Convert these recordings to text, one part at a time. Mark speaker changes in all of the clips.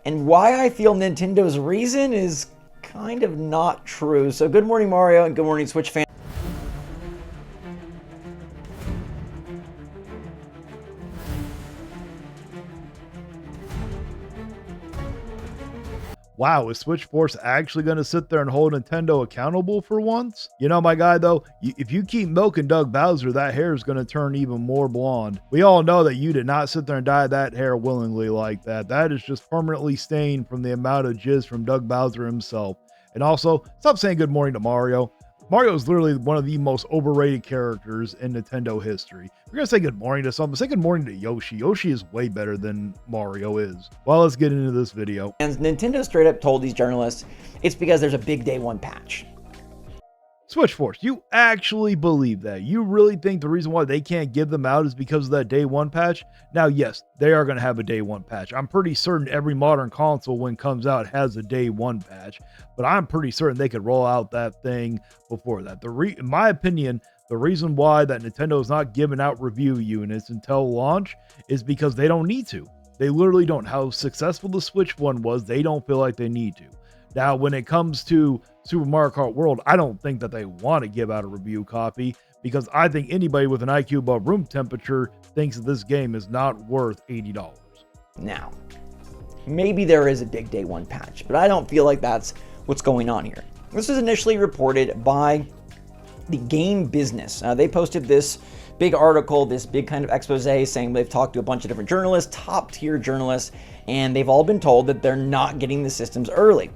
Speaker 1: And why I feel Nintendo's reason is kind of not true. So good morning, Mario, and good morning, Switch fans.
Speaker 2: Wow, is Switchforce actually going to sit there and hold Nintendo accountable for once? You know, my guy, though, if you keep milking Doug Bowser, that hair is going to turn even more blonde. We all know that you did not sit there and dye that hair willingly like that. That is just permanently stained from the amount of jizz from Doug Bowser himself. And also, stop saying good morning to Mario. Mario is literally one of the most overrated characters in Nintendo history. If you're going to say good morning to someone, say good morning to Yoshi. Yoshi is way better than Mario is. Well, let's get into this video.
Speaker 1: And Nintendo straight up told these journalists it's because there's a big day one patch.
Speaker 2: Switchforce, you actually believe that? You really think the reason why they can't give them out is because of that day one patch? Now, yes, they are going to have a day one patch. I'm pretty certain every modern console when it comes out has a day one patch, but I'm pretty certain they could roll out that thing before that. In my opinion, the reason why that Nintendo is not giving out review units until launch is because they don't need to. They literally don't. How successful the Switch one was, they don't feel like they need to. Now, when it comes to Super Mario Kart World, I don't think that they want to give out a review copy because I think anybody with an IQ above room temperature thinks that this game is not worth $80.
Speaker 1: Now, maybe there is a big day one patch, but I don't feel like that's what's going on here. This was initially reported by the Game Business. They posted this big article, this big kind of expose saying they've talked to a bunch of different journalists, top tier journalists, and they've all been told that they're not getting the systems early.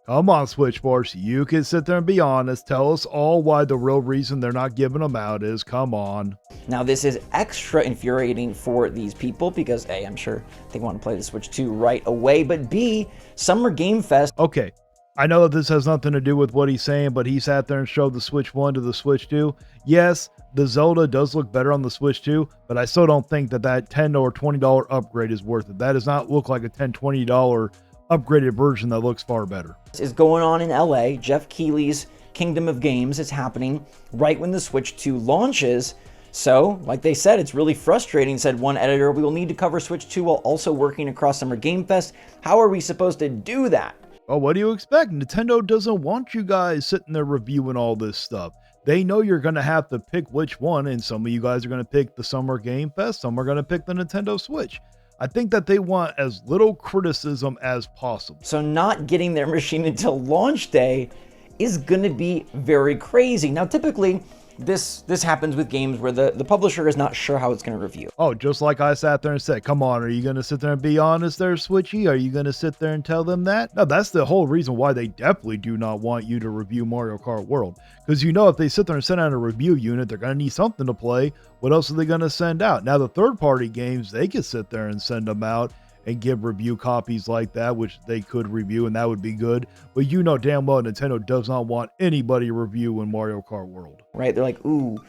Speaker 2: Come on, Switchforce, you can sit there and be honest. Tell us all why the real reason they're not giving them out is. Come on.
Speaker 1: Now, this is extra infuriating for these people because A, I'm sure they want to play the Switch 2 right away, but B, Summer Game Fest.
Speaker 2: Okay, I know that this has nothing to do with what he's saying, but he sat there and showed the Switch 1 to the Switch 2. Yes, the Zelda does look better on the Switch 2, but I still don't think that $10 or $20 upgrade is worth it. That does not look like a $10, $20 upgraded version that looks far better.
Speaker 1: This is going on in LA. Jeff Keighley's Kingdom of Games is happening right when the Switch 2 launches. So, like they said, it's really frustrating, said one editor. We will need to cover Switch 2 while also working across Summer Game Fest. How are we supposed to do that?
Speaker 2: Oh, what do you expect? Nintendo doesn't want you guys sitting there reviewing all this stuff. They know you're going to have to pick which one, and some of you guys are going to pick the Summer Game Fest, some are going to pick the Nintendo Switch. I think that they want as little criticism as possible.
Speaker 1: So not getting their machine until launch day is going to be very crazy. Now, typically, this happens with games where the publisher is not sure how it's going to review.
Speaker 2: Oh, just like I sat there and said, come on, are you going to sit there and be honest there, Switchy? Are you going to sit there and tell them that? No, that's the whole reason why they definitely do not want you to review Mario Kart World. Because you know if they sit there and send out a review unit, they're going to need something to play. What else are they going to send out? Now, the third-party games, they could sit there and send them out and give review copies like that, which they could review, and that would be good. But you know damn well Nintendo does not want anybody reviewing Mario Kart World.
Speaker 1: Right? They're like, ooh,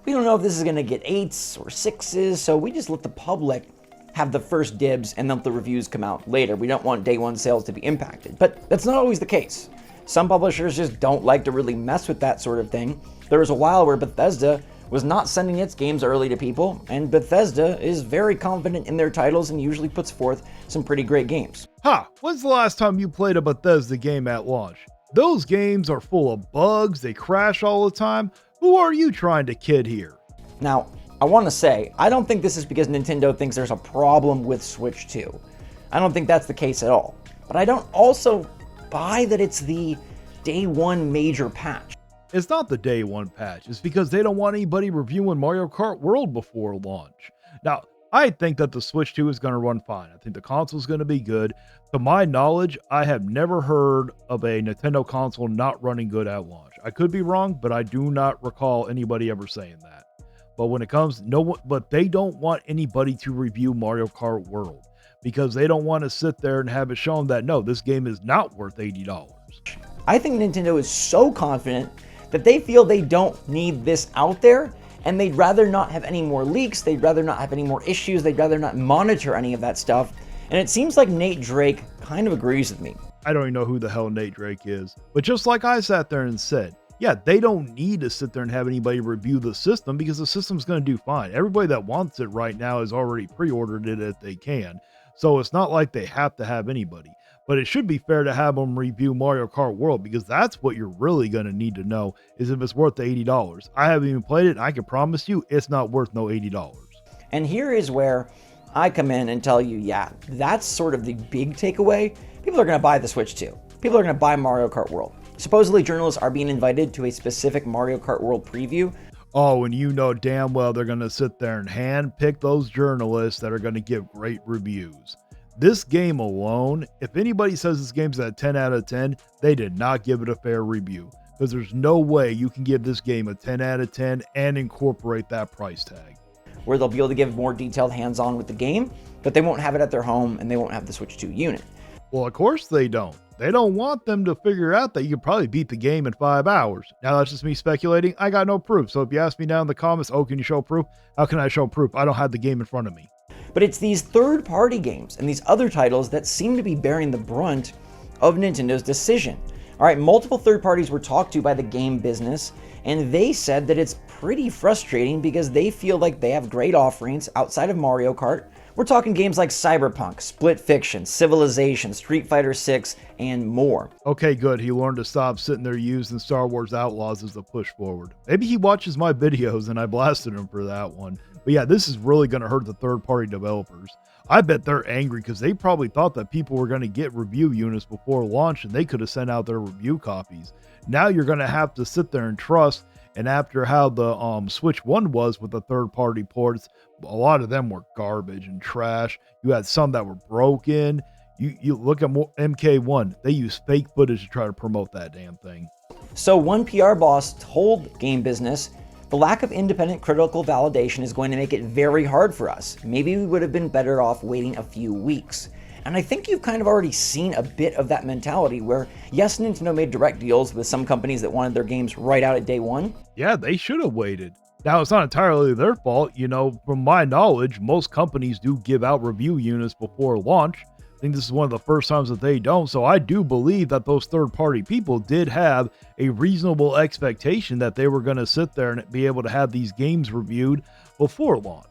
Speaker 1: we don't know if this is going to get 8s or 6s, so we just let the public have the first dibs and let the reviews come out later. We don't want day one sales to be impacted. But that's not always the case. Some publishers just don't like to really mess with that sort of thing. There was a while where Bethesda was not sending its games early to people, and Bethesda is very confident in their titles and usually puts forth some pretty great games.
Speaker 2: When's the last time you played a Bethesda game at launch? Those games are full of bugs, they crash all the time. Who are you trying to kid here?
Speaker 1: Now, I want to say, I don't think this is because Nintendo thinks there's a problem with Switch 2. I don't think that's the case at all. But I don't also buy that it's the day one major patch.
Speaker 2: It's not the day one patch. It's because they don't want anybody reviewing Mario Kart World before launch. Now, I think that the Switch 2 is going to run fine. I think the console is going to be good. To my knowledge, I have never heard of a Nintendo console not running good at launch. I could be wrong, but I do not recall anybody ever saying that. But when it comes, but they don't want anybody to review Mario Kart World because they don't want to sit there and have it shown that, no, this game is not worth $80.
Speaker 1: I think Nintendo is so confident that they feel they don't need this out there, and they'd rather not have any more leaks, they'd rather not have any more issues, they'd rather not monitor any of that stuff, and it seems like Nate Drake kind of agrees with me.
Speaker 2: I don't even know who the hell Nate Drake is, but just like I sat there and said, yeah, they don't need to sit there and have anybody review the system because the system's going to do fine. Everybody that wants it right now has already pre-ordered it if they can, so it's not like they have to have anybody. But it should be fair to have them review Mario Kart World, because that's what you're really going to need to know, is if it's worth the $80. I haven't even played it, and I can promise you it's not worth no $80.
Speaker 1: And here is where I come in and tell you, yeah, that's sort of the big takeaway. People are going to buy the Switch 2. People are going to buy Mario Kart World. Supposedly, journalists are being invited to a specific Mario Kart World preview.
Speaker 2: Oh, and you know damn well they're going to sit there and handpick those journalists that are going to give great reviews. This game alone, if anybody says this game's a 10 out of 10, they did not give it a fair review. Because there's no way you can give this game a 10 out of 10 and incorporate that price tag.
Speaker 1: Where they'll be able to give more detailed hands-on with the game, but they won't have it at their home and they won't have the Switch 2 unit.
Speaker 2: Well, of course they don't. They don't want them to figure out that you could probably beat the game in 5 hours. Now, that's just me speculating. I got no proof. So if you ask me down in the comments, oh, can you show proof? How can I show proof? I don't have the game in front of me.
Speaker 1: But it's these third-party games and these other titles that seem to be bearing the brunt of Nintendo's decision. All right, multiple third parties were talked to by the game business, and they said that it's pretty frustrating because they feel like they have great offerings outside of Mario Kart. We're talking games like Cyberpunk, Split Fiction, Civilization, Street Fighter 6, and more.
Speaker 2: Okay, good. He learned to stop sitting there using Star Wars Outlaws as a push forward. Maybe he watches my videos and I blasted him for that one. But yeah, this is really going to hurt the third-party developers. I bet they're angry because they probably thought that people were going to get review units before launch and they could have sent out their review copies. Now you're going to have to sit there and trust. And after how the Switch 1 was with the third-party ports, a lot of them were garbage and trash. You had some that were broken. You look at MK1, they use fake footage to try to promote that damn thing.
Speaker 1: So one PR boss told Game Business, the lack of independent critical validation is going to make it very hard for us. Maybe we would have been better off waiting a few weeks. And I think you've kind of already seen a bit of that mentality where, yes, Nintendo made direct deals with some companies that wanted their games right out at day one.
Speaker 2: Yeah, they should have waited. Now, it's not entirely their fault. You know, from my knowledge, most companies do give out review units before launch. I think this is one of the first times that they don't. So I do believe that those third-party people did have a reasonable expectation that they were going to sit there and be able to have these games reviewed before launch.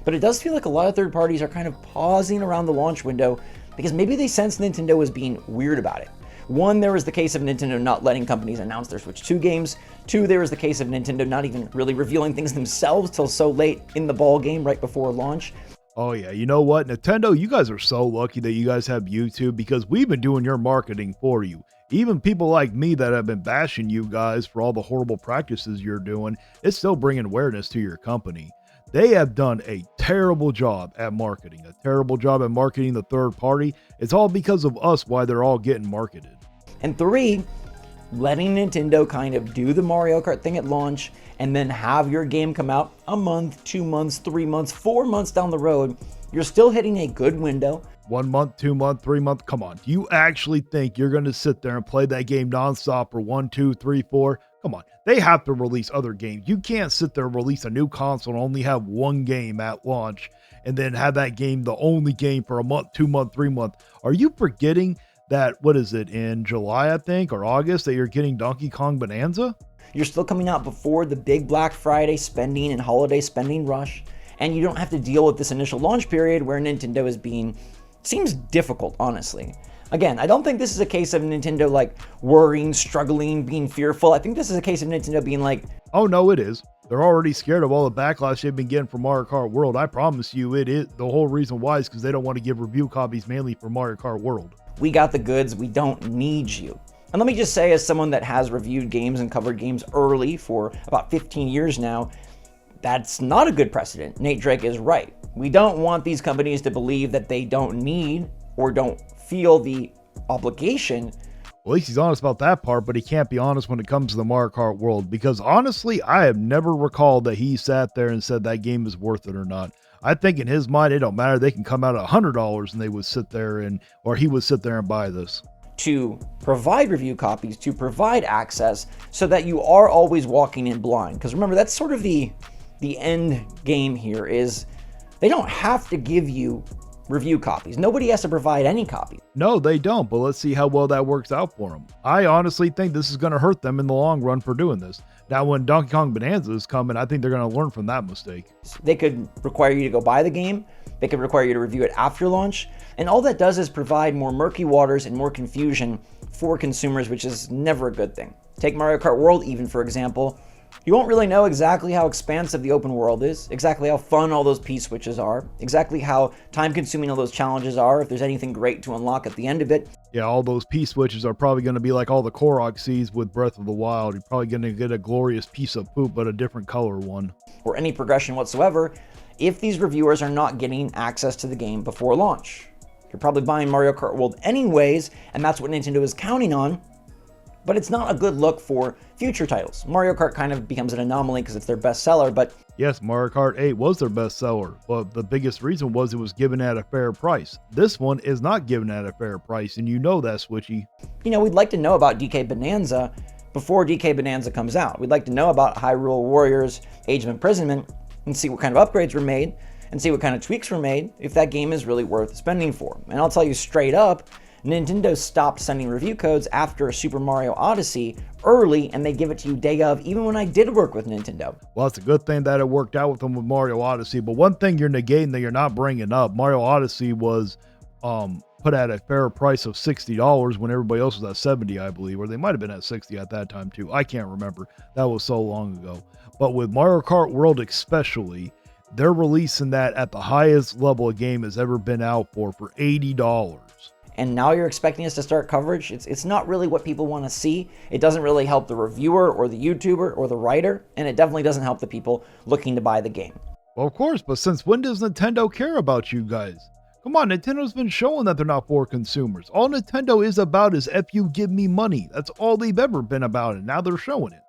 Speaker 1: But it does feel like a lot of third parties are kind of pausing around the launch window because maybe they sense Nintendo was being weird about it. One, there was the case of Nintendo not letting companies announce their Switch 2 games. Two, there was the case of Nintendo not even really revealing things themselves till so late in the ball game right before launch.
Speaker 2: Oh yeah, you know what, Nintendo, you guys are so lucky that you guys have YouTube because we've been doing your marketing for you. Even people like me that have been bashing you guys for all the horrible practices you're doing, it's still bringing awareness to your company. They have done a terrible job at marketing, the third party. It's all because of us why they're all getting marketed.
Speaker 1: And three, letting Nintendo kind of do the Mario Kart thing at launch and then have your game come out a month, 2 months, 3 months, 4 months down the road. You're still hitting a good window.
Speaker 2: 1 month, 2 month, 3 month. Come on. Do you actually think you're going to sit there and play that game nonstop for 1, 2, 3, 4? Come on. They have to release other games. You can't sit there and release a new console and only have one game at launch and then have that game the only game for a month, 2 month, 3 month. Are you forgetting that, what is it, in July, I think, or August, that you're getting Donkey Kong Bonanza?
Speaker 1: You're still coming out before the big Black Friday spending and holiday spending rush, and you don't have to deal with this initial launch period where Nintendo is being, seems difficult, honestly. Again, I don't think this is a case of Nintendo like worrying, struggling, being fearful. I think this is a case of Nintendo being like,
Speaker 2: oh no, it is. They're already scared of all the backlash they've been getting from Mario Kart World. I promise you it is. The whole reason why is because they don't want to give review copies mainly for Mario Kart World.
Speaker 1: We got the goods, we don't need you. And let me just say, as someone that has reviewed games and covered games early for about 15 years now, that's not a good precedent. Nate Drake is right. We don't want these companies to believe that they don't need or don't feel the obligation.
Speaker 2: Well, at least he's honest about that part, but he can't be honest when it comes to the Mario Kart World, because honestly, I have never recalled that he sat there and said that game is worth it or not. I think in his mind, it don't matter. They can come out at $100 and they would sit there and, or he would sit there and buy this.
Speaker 1: To provide review copies, to provide access so that you are always walking in blind. Because remember, that's sort of the end game here is they don't have to give you review copies. Nobody has to provide any copies.
Speaker 2: No, they don't, but let's see how well that works out for them. I honestly think this is going to hurt them in the long run for doing this. Now, when Donkey Kong Bonanza is coming, I think they're going to learn from that mistake.
Speaker 1: They could require you to go buy the game, They could require you to review it after launch. And all that does is provide more murky waters and more confusion for consumers, which is never a good thing. Take Mario Kart World even, for example. You won't really know exactly how expansive the open world is, exactly how fun all those P-switches are, exactly how time-consuming all those challenges are, if there's anything great to unlock at the end of it.
Speaker 2: Yeah, all those P-switches are probably going to be like all the Korok seeds with Breath of the Wild. You're probably going to get a glorious piece of poop, but a different color one.
Speaker 1: Or any progression whatsoever, if these reviewers are not getting access to the game before launch. You're probably buying Mario Kart World anyways, and that's what Nintendo is counting on. But it's not a good look for future titles. Mario Kart kind of becomes an anomaly because it's their best seller, but
Speaker 2: yes, Mario Kart 8 was their best seller, but the biggest reason was it was given at a fair price. This one is not given at a fair price, and you know that, Switchy.
Speaker 1: you know, we'd like to know about DK Bonanza before DK Bonanza comes out. We'd like to know about Hyrule Warriors Age of Imprisonment and see what kind of upgrades were made and see what kind of tweaks were made if that game is really worth spending for. And I'll tell you straight up, Nintendo stopped sending review codes after Super Mario Odyssey early, and they give it to you day of, even when I did work with Nintendo.
Speaker 2: Well, it's a good thing that it worked out with them with Mario Odyssey, but one thing you're negating that you're not bringing up, Mario Odyssey was put at a fair price of $60 when everybody else was at $70, I believe, or they might have been at $60 at that time too. I can't remember. That was so long ago. But with Mario Kart World especially, they're releasing that at the highest level a game has ever been out for $80.
Speaker 1: And now you're expecting us to start coverage? It's not really what people want to see. It doesn't really help the reviewer or the YouTuber or the writer, and it definitely doesn't help the people looking to buy the game.
Speaker 2: Well, of course, but since when does Nintendo care about you guys? Come on, Nintendo's been showing that they're not for consumers. All Nintendo is about is F you give me money. That's all they've ever been about, and now they're showing it.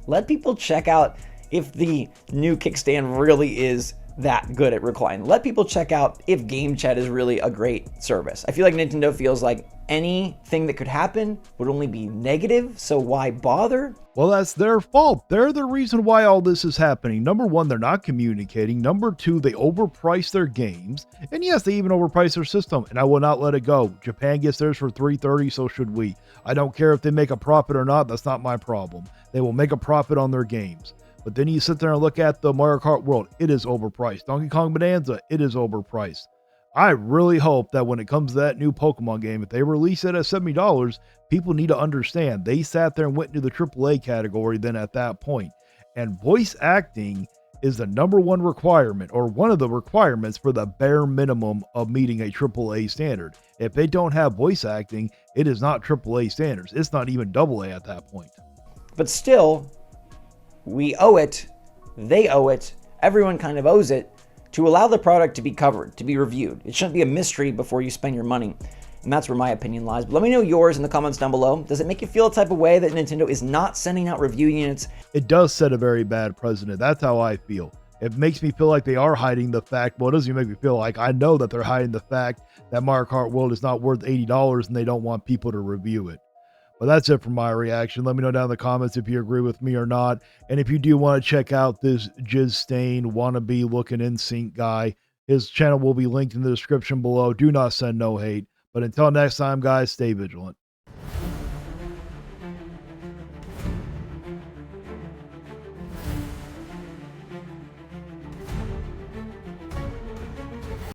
Speaker 1: Let people check out if the new kickstand really is that good at recline. Let people check out if Game Chat is really a great service. I feel like Nintendo feels like anything that could happen would only be negative, so why bother?
Speaker 2: Well, that's their fault. They're the reason why all this is happening. Number one, they're not communicating. Number two, they overprice their games. And yes, they even overprice their system, and I will not let it go. Japan gets theirs for $330, so should we. I don't care if they make a profit or not. That's not my problem. They will make a profit on their games. But then you sit there and look at the Mario Kart World, it is overpriced. Donkey Kong Bonanza, it is overpriced. I really hope that when it comes to that new Pokemon game, if they release it at $70, people need to understand they sat there and went into the AAA category then at that point. And voice acting is the number one requirement, or one of the requirements for the bare minimum of meeting a AAA standard. If they don't have voice acting, it is not AAA standards. It's not even AA at that point.
Speaker 1: But still, we owe it, they owe it, everyone kind of owes it to allow the product to be covered, to be reviewed. It shouldn't be a mystery before you spend your money. And that's where my opinion lies. But let me know yours in the comments down below. Does it make you feel a type of way that Nintendo is not sending out review units?
Speaker 2: It does set a very bad precedent. That's how I feel. It makes me feel like they are hiding the fact. Well, it doesn't even make me feel like I know that they're hiding the fact that Mario Kart World is not worth $80 and they don't want people to review it. But that's it for my reaction. Let me know down in the comments if you agree with me or not. And if you do want to check out this jizz stain wannabe looking in sync guy, his channel will be linked in the description below. Do not send no hate. But until next time, guys, stay vigilant.